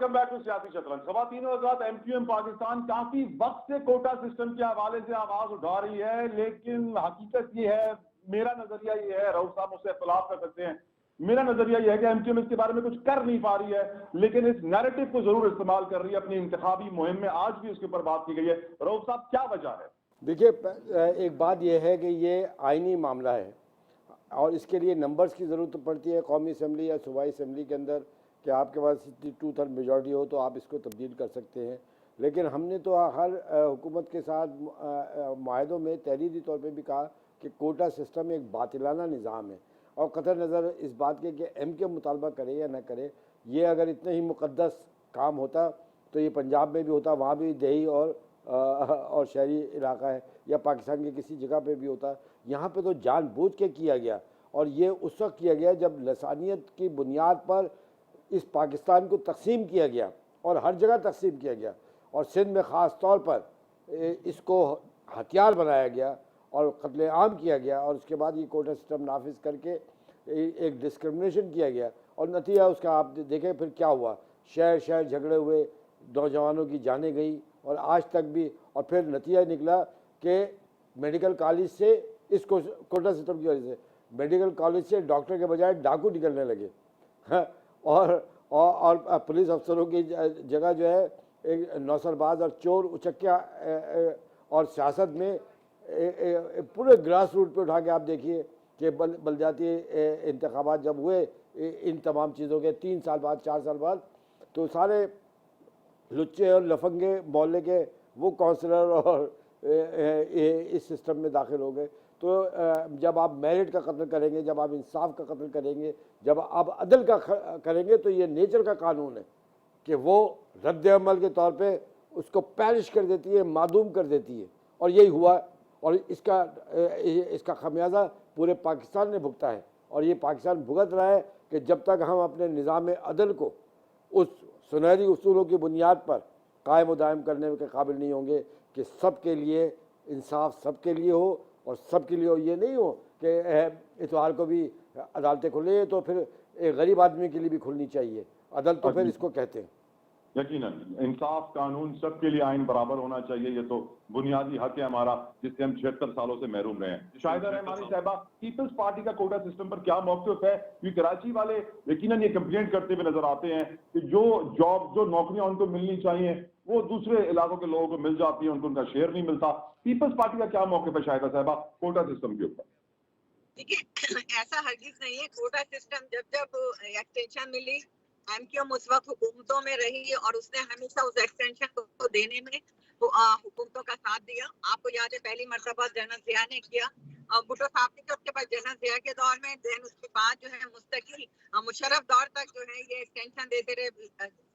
Welcome back to سیاسی شطرنج. خواتین و حضرات, ایم کیو ایم پاکستان کافی وقت سے کوٹا سسٹم کے حوالے سے آواز اٹھا رہی ہے, لیکن حقیقت یہ ہے, میرا نظریہ یہ ہے, رؤف صاحب مجھ سے اختلاف کر سکتے ہیں, میرا نظریہ یہ ہے کہ ایم کیو ایم اس کے بارے میں کچھ کر نہیں پا رہی ہے, لیکن اس نیریٹو کو ضرور استعمال کر رہی ہے اپنی انتخابی مہم میں. آج بھی اس کے اوپر بات کی گئی ہے. رؤف صاحب کیا وجہ ہے؟ دیکھیے, ایک بات یہ ہے کہ یہ آئینی معاملہ ہے اور اس کے لیے نمبرز کی ضرورت پڑتی ہے قومی اسمبلی یا صوبائی اسمبلی کے اندر, کہ آپ کے پاس 2/3 میجورٹی ہو تو آپ اس کو تبدیل کر سکتے ہیں. لیکن ہم نے تو ہر حکومت کے ساتھ معاہدوں میں تحریری طور پہ بھی کہا کہ کوٹا سسٹم ایک باطلانہ نظام ہے, اور قطع نظر اس بات کے کہ ایم کے مطالبہ کرے یا نہ کرے, یہ اگر اتنا ہی مقدس کام ہوتا تو یہ پنجاب میں بھی ہوتا, وہاں بھی دیہی اور شہری علاقہ ہے, یا پاکستان کے کسی جگہ پہ بھی ہوتا. یہاں پہ تو جان بوجھ کے کیا گیا, اور یہ اس وقت کیا گیا جب لسانیت کی بنیاد پر اس پاکستان کو تقسیم کیا گیا اور ہر جگہ تقسیم کیا گیا, اور سندھ میں خاص طور پر اس کو ہتھیار بنایا گیا اور قتل عام کیا گیا, اور اس کے بعد یہ کوٹا سسٹم نافذ کر کے ایک ڈسکرمنیشن کیا گیا, اور نتیجہ اس کا آپ دیکھیں پھر کیا ہوا. شہر شہر جھگڑے ہوئے, نوجوانوں کی جانیں گئی, اور آج تک بھی. اور پھر نتیجہ نکلا کہ میڈیکل کالج سے اس کو کوٹا سسٹم کی وجہ سے میڈیکل کالج سے ڈاکٹر کے بجائے ڈاکو نکلنے لگے, اور پولیس افسروں کی جگہ جو ہے ایک نوسر باز اور چور اچکیا, اور سیاست میں پورے گراس روٹ پہ اٹھا کے آپ دیکھیے کہ بلدیاتی انتخابات جب ہوئے ان تمام چیزوں کے 3 سال بعد 4 سال بعد, تو سارے لچے اور لفنگے محلے کے وہ کونسلر اور اس سسٹم میں داخل ہو گئے. تو جب آپ میرٹ کا قتل کریں گے, جب آپ انصاف کا قتل کریں گے, جب آپ عدل کا کریں گے, تو یہ نیچر کا قانون ہے کہ وہ رد عمل کے طور پہ اس کو پیرش کر دیتی ہے, معدوم کر دیتی ہے, اور یہی ہوا. اور اس کا خمیازہ پورے پاکستان نے بھگتا ہے, اور یہ پاکستان بھگت رہا ہے کہ جب تک ہم اپنے نظام عدل کو اس سنہری اصولوں کی بنیاد پر قائم و دائم کرنے کے قابل نہیں ہوں گے کہ سب کے لیے انصاف سب کے لیے ہو, اور سب کے لیے ہو, یہ نہیں ہو کہ اتوار کو بھی عدالتیں کھلیں تو پھر ایک غریب آدمی کے لیے بھی کھلنی چاہیے. عدل تو پھر اس کو کہتے ہیں. یقیناً انصاف, قانون, سب کے لیے آئین برابر ہونا چاہیے, یہ تو بنیادی حق ہے ہمارا جس سے ہم 76 سالوں سے محروم رہے ہیں. شاہدہ رحمانی صاحبہ, پیپلز پارٹی کا کوٹا سسٹم پر کیا موقف ہے؟ کیونکہ کراچی والے یقیناً یہ کمپلینٹ کرتے ہوئے نظر آتے ہیں کہ جو جاب, جو نوکریاں ان کو ملنی چاہیے وہ دوسرے علاقوں کے لوگوں کو مل جاتی ہیں, ان کو ان کا شیئر نہیں ملتا. پیپلز پارٹی کا کیا موقف ہے شاہدہ صاحبہ کوٹا سسٹم کے اوپر؟ دیکھیے, ایسا ہرگز نہیں ہے. کوٹا سسٹم جب ایکسٹینشن ملی, ایم کیو ایم اس وقت حکومتوں میں رہی اور اس نے ہمیشہ اس ایکسٹینشن کو دینے میں حکومتوں کا ساتھ دیا. آپ کو یاد ہے پہلی مرتبہ جنرل ضیاء نے کیا, بھٹو صاحب نے کیا, اس کے بعد جنرل ضیاء کے دور میں, دین اس کے بعد جو ہے مستقل مشرف دور تک جو ہے یہ ایکسٹینشن دیتے رہے.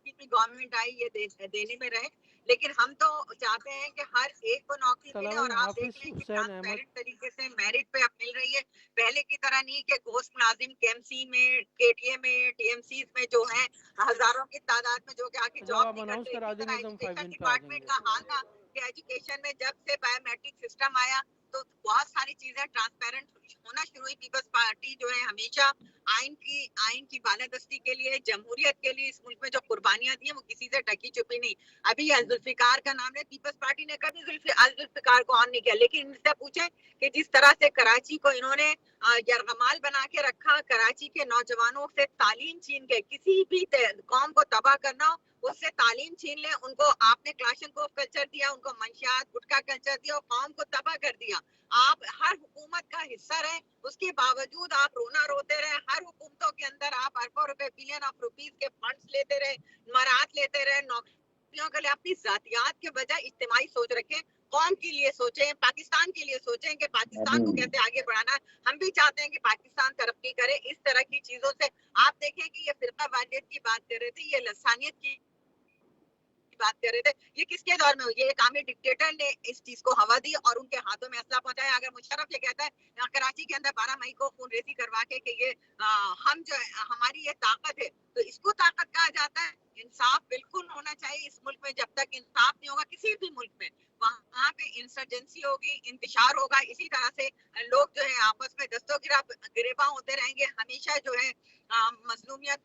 کی بھی گورنمنٹ آئی یہ دینے میں رہے, لیکن ہم تو چاہتے ہیں کہ ہر ایک کو نوکری ملے. اور آپ دیکھ لیں کہ ٹرانسپیرنٹ طریقے سے میرٹ پہ اب مل رہی ہے. پہلے کی طرح نہیں کہ گوشت ملازم کے ایم سی میں, کے ٹی اے میں, ٹی ایم سیز میں جو ہیں ہزاروں کی تعداد میں جو کہ آ کے جاب نہیں کرتے. اسی طرح ایجوکیشن ڈپارٹمنٹ کا حال تھا کہ ایجوکیشن میں جب سے بایو میٹرک سسٹم آیا تو بہت ساری چیزیں ٹرانسپیرنٹ ہونا شروع ہوئی. پیپلز پارٹی جو ہے ہمیشہ آئین کی بالادستی کے لیے, جمہوریت کے لیے اس ملک میں جو قربانیاں دی ہیں وہ کسی سے ڈھکی چھپی نہیں. ابھی ذوالفقار کا نام ہے, پیپلز پارٹی نے کبھی ذوالفقار کو آن نہیں کیا, لیکن ان سے پوچھیں کہ جس طرح سے کراچی کو انہوں نے یرغمال بنا کے رکھا, کراچی کے نوجوانوں سے تعلیم چھین کے, کسی بھی قوم کو تباہ کرنا ہو اس سے تعلیم چھین لیں. ان کو آپ نے کلاشنکوف کلچر دیا, ان کو منشیات گٹکا کلچر دیا, اور قوم کو تباہ کر دیا. آپ ہر حکومت کا حصہ رہے, اس کے باوجود آپ رونا روتے رہے. ہر حکومتوں کے اندر آپ اربوں روپے, بلین آف روپیز کے فنڈز لیتے رہے, نمرات لیتے رہے. نوکریوں کے لیے اپنی ذاتیات کے بجائے اجتماعی سوچ رکھیں, قوم کے لیے سوچیں, پاکستان کے لیے سوچیں کہ پاکستان کو کیسے آگے بڑھانا ہے. ہم بھی چاہتے ہیں کہ پاکستان ترقی کرے. اس طرح کی چیزوں سے آپ دیکھیں کہ یہ فرقہ واریت کی بات کر رہے تھے, یہ لسانیت کی بات کر رہے تھے, یہ کس کے دور میں ہوئی؟ یہ ایک عامی ڈکٹیٹر نے اس چیز کو ہوا دی اور ان کے ہاتھوں میں اسلحہ پہنچایا. اگر مشرف یہ کہتا ہے کراچی کے اندر 12 مئی کو خون ریزی کروا کے کہ یہ ہم جو ہے ہماری یہ طاقت ہے, تو اس کو طاقت کہا جاتا ہے. انصاف بالکل ہونا چاہیے اس ملک میں. جب تک انصاف نہیں ہوگا کسی بھی ملک میں, وہاں پہ انسرجنسی ہوگی, انتشار ہوگا. اسی طرح سے لوگ جو ہے آپس میں دستوں گریباں ہوتے رہیں گے. ہمیشہ جو ہے مظلومیت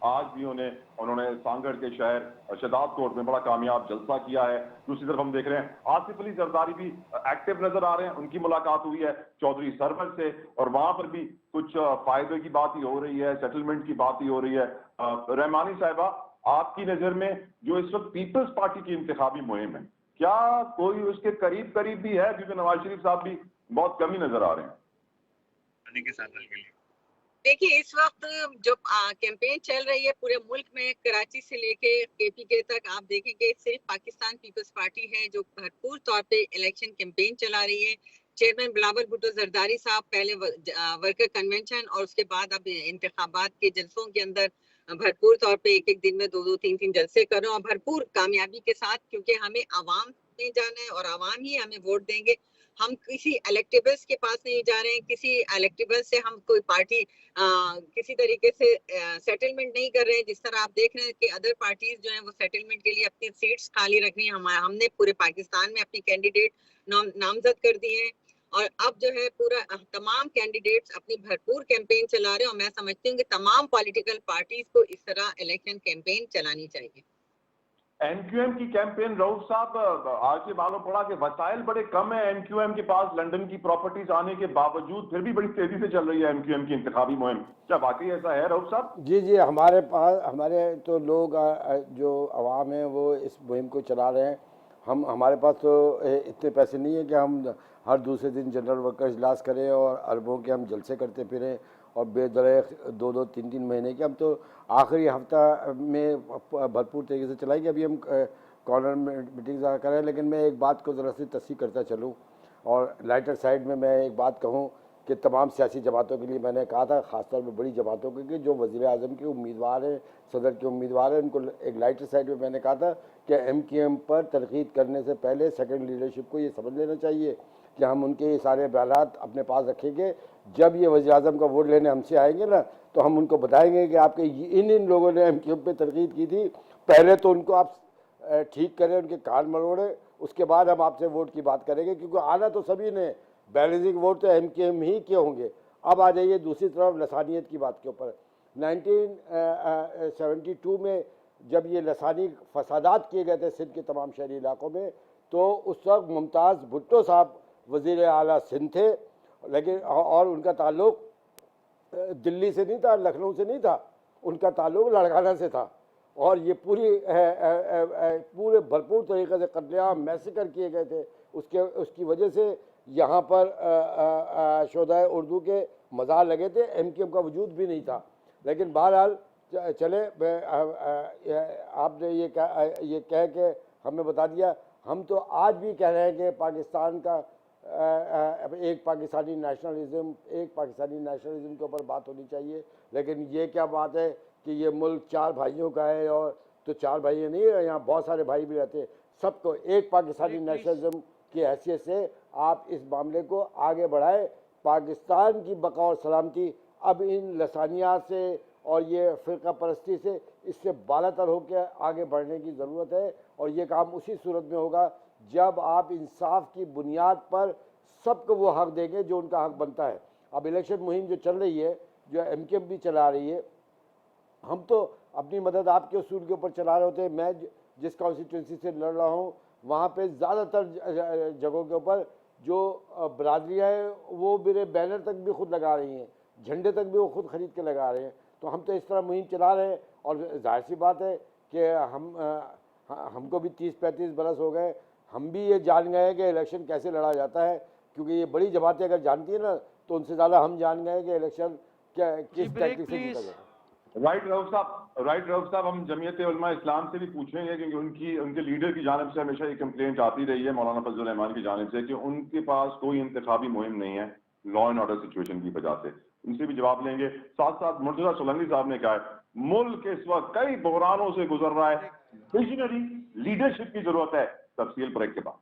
آج بھی انہوں نے سانگڑ کے شہر شہداد کوٹ میں بڑا کامیاب جلسہ کیا ہے. دوسری طرف ہم دیکھ رہے ہیں آصف علی زرداری بھی ایکٹیو نظر آ رہے ہیں, ان کی ملاقات ہوئی ہے چودھری سرور سے, اور وہاں پر بھی کچھ فائدے کی بات ہی ہو رہی ہے, سیٹلمنٹ کی بات ہی ہو رہی ہے. رحمانی صاحبہ, آپ کی نظر میں جو اس وقت پیپلز پارٹی کی انتخابی مہم ہے, کیا کوئی اس کے قریب بھی ہے؟ کیونکہ نواز شریف صاحب بھی بہت کم ہی نظر آ رہے ہیں. دیکھیے, اس وقت جو کیمپین چل رہی ہے پورے ملک میں, کراچی سے لے کے KPK تک, آپ دیکھیں گے صرف پاکستان پیپلز پارٹی ہے جو بھرپور طور پہ الیکشن کیمپین چلا رہی ہے. چیئرمین بلاول بھٹو زرداری صاحب پہلے ورکر کنونشن اور اس کے بعد اب انتخابات کے جلسوں کے اندر بھرپور طور پہ ایک دن میں 2-3 جلسے کر رہے ہیں, اور بھرپور کامیابی کے ساتھ, کیونکہ ہمیں عوام میں جانا ہے اور عوام ہی ہمیں ووٹ دیں گے. ہم کسی الیکٹیبلز کے پاس نہیں جا رہے ہیں, کسی الیکٹیبل سے ہم کوئی پارٹی کسی طریقے سے سیٹلمنٹ نہیں کر رہے ہیں. جس طرح آپ دیکھ رہے ہیں کہ ادر پارٹیز جو ہیں وہ سیٹلمنٹ کے لیے اپنی سیٹس خالی رکھ رہی ہیں. ہم نے پورے پاکستان میں اپنی کینڈیڈیٹ نامزد کر دیے ہیں, اور اب جو ہے پورا تمام کینڈیڈیٹس اپنی بھرپور کیمپین چلا رہے ہیں, اور میں سمجھتی ہوں کہ تمام پولیٹیکل پارٹیز کو اس طرح الیکشن کیمپین چلانی چاہیے. NQM کی کیمپین, رؤف صاحب, آج سے معلوم پڑا کہ وسائل بڑے کم ہیں NQM کے پاس, لنڈن کی پراپرٹیز آنے کے باوجود پھر بھی بڑی تیزی سے چل رہی ہے NQM کی انتخابی مہم. کیا واقعی ایسا ہے رؤف صاحب؟ جی, ہمارے پاس, ہمارے تو لوگ جو عوام ہیں وہ اس مہم کو چلا رہے ہیں. ہمارے پاس تو اتنے پیسے نہیں ہیں کہ ہم ہر دوسرے دن جنرل ورکر اجلاس کریں اور اربوں کے ہم جلسے کرتے پھریں اور بے دریغ 2-3 مہینے کے. ہم تو آخری ہفتہ میں بھرپور طریقے سے چلائیں گے. ابھی ہم کارنر میٹنگ کر رہے ہیں, لیکن میں ایک بات کو ذرا سی تصحیح کرتا چلوں, اور لائٹر سائڈ میں ایک بات کہوں کہ تمام سیاسی جماعتوں کے لیے میں نے کہا تھا, خاص طور پہ بڑی جماعتوں کے کہ جو وزیر اعظم کے امیدوار ہیں, صدر کے امیدوار ہیں, ان کو ایک لائٹر سائڈ میں نے کہا تھا کہ MQM پر تنقید کرنے سے پہلے سیکنڈ لیڈرشپ کو یہ سمجھ لینا چاہیے کہ ہم ان کے یہ سارے بیانات اپنے پاس رکھیں گے. جب یہ وزیر اعظم کا ووٹ لینے ہم سے آئیں گے نا, تو ہم ان کو بتائیں گے کہ آپ کے ان لوگوں نے MQM پہ تنقید کی تھی, پہلے تو ان کو آپ ٹھیک کریں, ان کے کان مروڑیں, اس کے بعد ہم آپ سے ووٹ کی بات کریں گے, کیونکہ آنا تو سبھی نے, بیلنسنگ ووٹ تو MQM ہی کے ہوں گے. اب آ جائیے دوسری طرف لسانیت کی بات کے اوپر. 1972 میں جب یہ لسانی فسادات کیے گئے تھے سندھ کے تمام شہری علاقوں میں, تو اس وقت ممتاز بھٹو صاحب وزیر اعلیٰ سندھ تھے, لیکن اور ان کا تعلق دلی سے نہیں تھا, لکھنؤ سے نہیں تھا, ان کا تعلق لڑکانہ سے تھا, اور یہ پورے بھرپور طریقے سے قتل عام میسیکر کیے گئے تھے. اس کی وجہ سے یہاں پر شہدائے اردو کے مزار لگے تھے, MQM کا وجود بھی نہیں تھا. لیکن بہرحال چلے, آپ نے یہ کہہ کے ہمیں بتا دیا. ہم تو آج بھی کہہ رہے ہیں کہ پاکستان کا ایک پاکستانی نیشنلزم کے اوپر بات ہونی چاہیے. لیکن یہ کیا بات ہے کہ یہ ملک 4 بھائیوں کا ہے, اور تو 4 بھائی نہیں ہے, یہاں بہت سارے بھائی بھی رہتے ہیں. سب کو ایک پاکستانی نیشنلزم کی حیثیت سے آپ اس معاملے کو آگے بڑھائیں. پاکستان کی بقا اور سلامتی اب ان لسانیات سے اور یہ فرقہ پرستی سے, اس سے بالا تر ہو کے آگے بڑھنے کی ضرورت ہے. اور یہ کام اسی صورت میں ہوگا جب آپ انصاف کی بنیاد پر سب کو وہ حق دیں گے جو ان کا حق بنتا ہے. اب الیکشن مہم جو چل رہی ہے, جو MQM بھی چلا رہی ہے, ہم تو اپنی مدد آپ کے اصول کے اوپر چلا رہے ہوتے ہیں. میں جس کانسٹیٹوئنسی سے لڑ رہا ہوں وہاں پہ زیادہ تر جگہوں کے اوپر جو برادریاں ہیں وہ میرے بینر تک بھی خود لگا رہی ہیں, جھنڈے تک بھی وہ خود خرید کے لگا رہے ہیں. تو ہم تو اس طرح مہم چلا رہے ہیں, اور ظاہر سی بات ہے کہ ہم کو بھی 30-35 برس ہو گئے, ہم بھی یہ جان گئے کہ الیکشن کیسے لڑا جاتا ہے. کیونکہ یہ بڑی جماعتیں اگر جانتی ہیں نا, تو ان سے زیادہ ہم جان گئے کہ الیکشن کس ٹیکٹک سے جیتا جاتا ہے. رائٹ رؤف صاحب, ہم جمعیت علماء اسلام سے بھی پوچھیں گے, کیونکہ ان کے لیڈر کی جانب سے ہمیشہ یہ کمپلینٹ آتی رہی ہے مولانا فضل الرحمان کی جانب سے کہ ان کے پاس کوئی انتخابی مہم نہیں ہے لا اینڈ آرڈر سچویشن کی وجہ سے. ان سے بھی جواب لیں گے. ساتھ ساتھ مرتضیٰ سولنگی صاحب نے کہا ہے ملک اس وقت کئی بحرانوں سے گزر رہا ہے, ویژنری لیڈرشپ کی ضرورت ہے. تفصیل بریک کے بعد.